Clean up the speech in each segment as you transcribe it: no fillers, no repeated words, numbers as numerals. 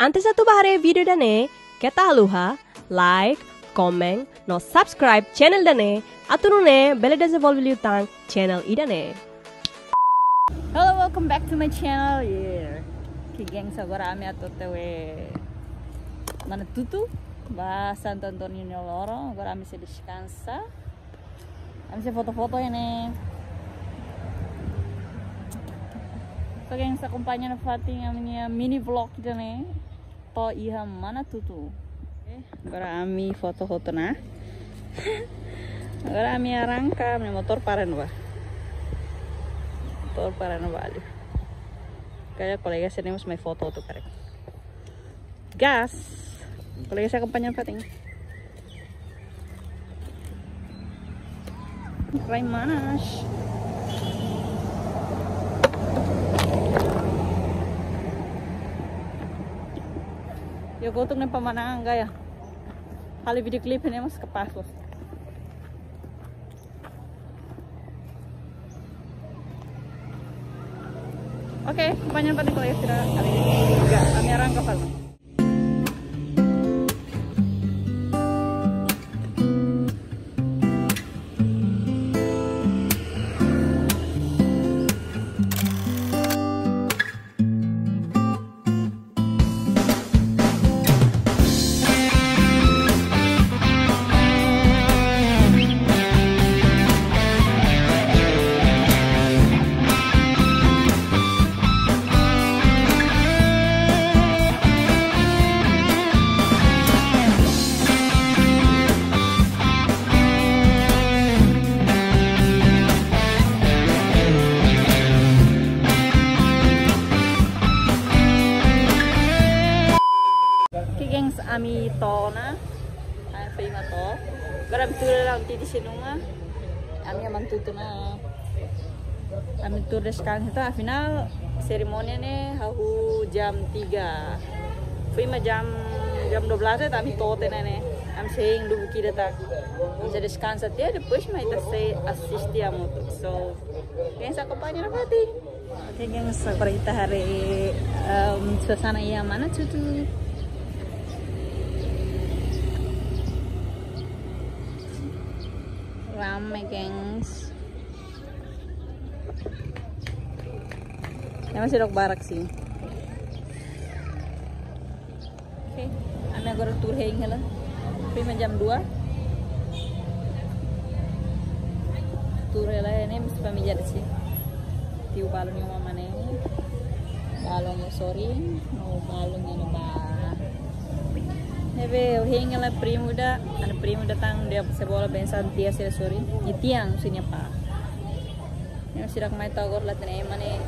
Antes satu bahare video dane, kita haluha, like, comment, no subscribe channel dane, aturune bele dese volvili utang channel idane. Hello, welcome back to my channel. Yeah. Ki gengs agora ame atotewe. Mana tutu? Ba Santo Antonio Loro, agora ame se descansa. Ame se foto-foto ini. So gengs acompanhando Fatin a minha mini vlog kita nih. To iha mana tutu? Agora ame foto-foto na. Agora ame arranca, meu motor para no ba. Motor para no vale. Kayak colegas tenemos my foto tuh karek. Gas. Colegas acompanhando Fatin. Vai manas. Ya gotong nih pemandangan gaya. Kali video klip ini mas kepas loh. Oke, kebanyakan pada kalau ya sudah kali ini enggak kami arang kapal. Ami to na ay fima to garam tur lang titi sinunga ami aman tutu na ami tur deskan itu final seremoni ne hahu jam 3 fima jam 12 tapi to ne am saying du ki data bisa descansa dia depois mai ta say assistir a moto so pensa companhia Fatin. Oke gengs para kita hari suasana yang mana tutu. Rame gengs. Ya masih dok barak sih. Oke, ame agora tur heng lah. Prima jam 2. Tur lah ini mesti pamijar sih. Tiu balon yung mama ne. Balon yung sorry, no balon yung ba. Hebe heng lah primo da, ana primo datang dia sebola bensan dia sila sorry. Itiang sinya pa. Yang sirak mai tagor la tene mane.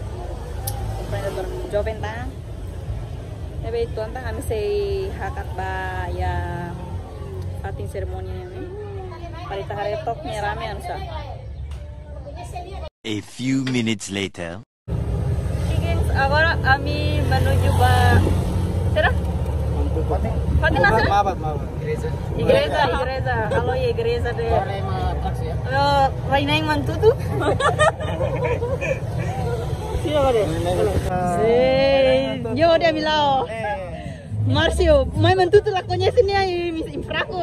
Komprender joben ta. Hebe itu antang kami say hakat ba ya Fatin seremoni ini. Parita haretok ni rame ansa. A few minutes later. Gengs, agora kami menuju ba Tera? Fatin nasa? Mabat. Igreja. Halo ya igreja deh. Rainai mantutu. Siapa deh? Yo dia bilang. Marcio, mai mantutu la conhece ni aí em fraco.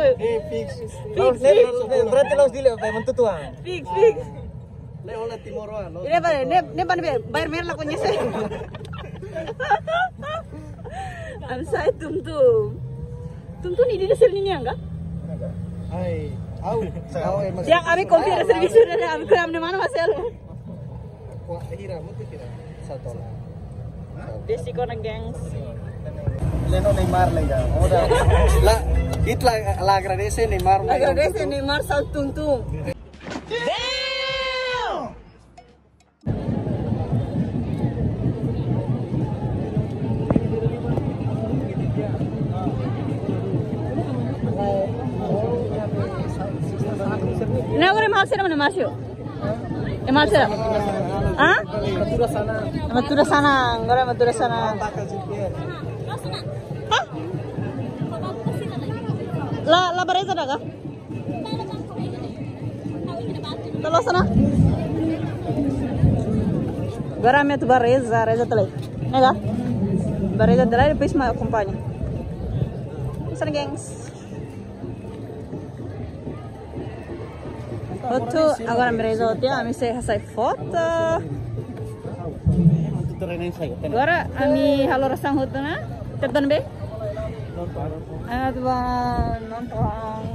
Fix. Berarti los dile, mantutuan. Fix. Le hola timoroan. Ini apa deh? Ne bayar mer la conhece. Am saya tum-tum ini dia sering enggak? Ay, emang. Yang kami konfir servis dari kami keram di mana Mas El? Wah, kira. Satu lah. Desi kona gengs. Leno Neymar lega. Udah. Itla la agradece Neymar. Agradece Neymar sal tum-tum. Nah, agora mal será mana Marcio? Mal será? Ah? Matura sana. Agora matura sana. Hah? La bareza daga? Talo sana. Agora me tu bareza, reza tale. Nega? Bareza de lá e depois me acompanha. Isso, gengs. Foto, agora me resolve, kami saya foto. Agora, kami halo rasang foto na. Terton be? Tuh nonton.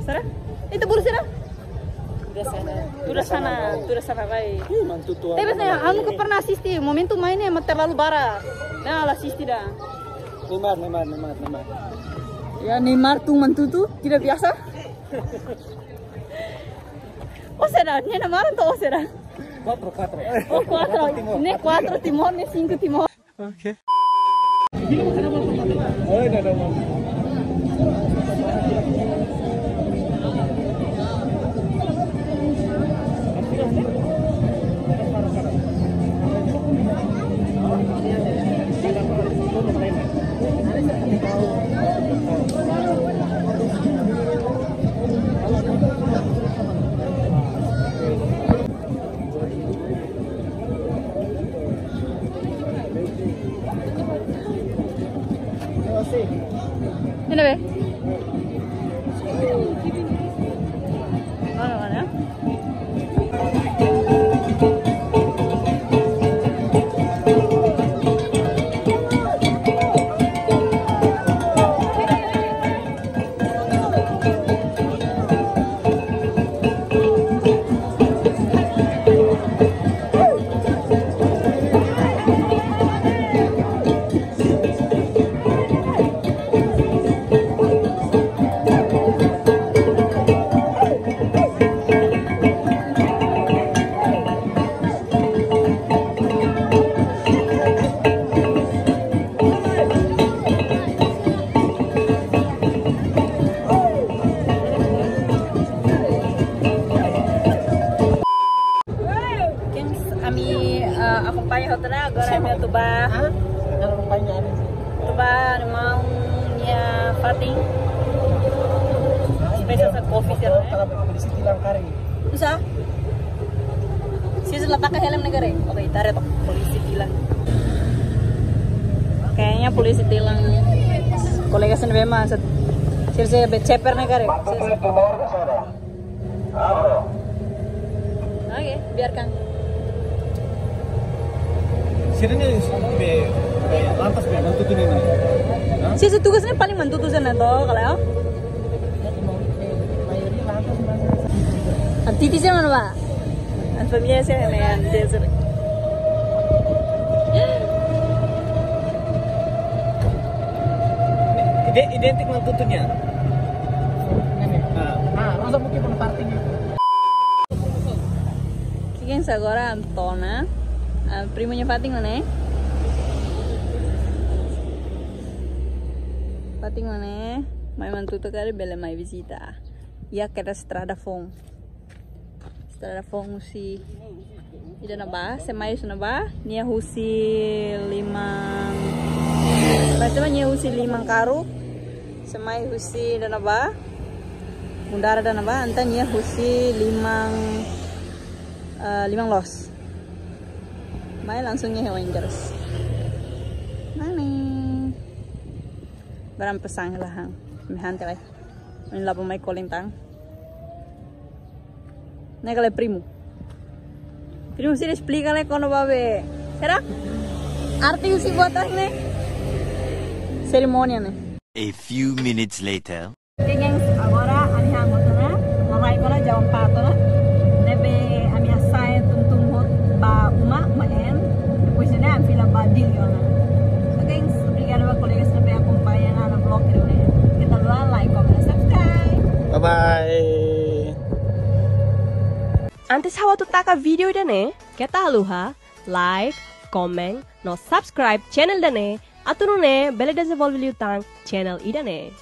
Sara? Itu bulu sih Tuh sana baik. Tapi saya, aku pernah asisti. Momentum mainnya terlalu barat. Nah, asisti dah. Neymar. Ya Neymar tuh mantutu tidak biasa. Oh será, ni Neymar tuh oh será. 4. Oh 4. Ini 4 timor, ini 5 timor. Okay. Oh, ada. Ini be? Mana? Acompanha hotelnya agora meu tuba. Tuba mau nya Fating. Spesial sa coffee sir. Polisi tilang kari. Bisa? Sih letak ke helm negara. Oke, tarik toh polisi tilang. Kayaknya polisi tilang. Kolega sendiri mah sih ceper negara. Oke, biarkan. Sirene be lantas be mantutu ni mana? Si tugasnya paling mantutu sana toh kalau ya. Titi sih mana pak? Familia sih yang dia Identik mantutunya. Masa mungkin pun parting itu. Kian agora Antona. Primonya Fating mana? Fating mana? Mai mantuto kali bele mai visita. Ya kera Strada Fong si ida na ba? Semai na ba? Nia husi 5. Basta nia husi 5 karu. Semai husi ida na ba? Mundara ida na ba? Anta nia husi 5 los. Mai langsung nyewain terus. Mana? Barang pesang lah hang. Mihante lai. Main lapo mai kolintang. Negale primo. Primo sih explica le kono babe. Será? Arti usi buatas ne. Ceremonia ne. A few minutes later. Okay, gengs, agora ani hangot na. Maray ko na jawang pato na. Nebe ami asay tumtumhot ba uma maen. Depois na am fila bading yo na. So gengs, obrigado ba colegas na be acompanhar na vlog ko ne. Kita dua like, comment, subscribe. Bye bye. Antes hawa tutaka video dane, kita haluha like, comment, no subscribe channel dane, atunune bele desenvolve liutang channel idane.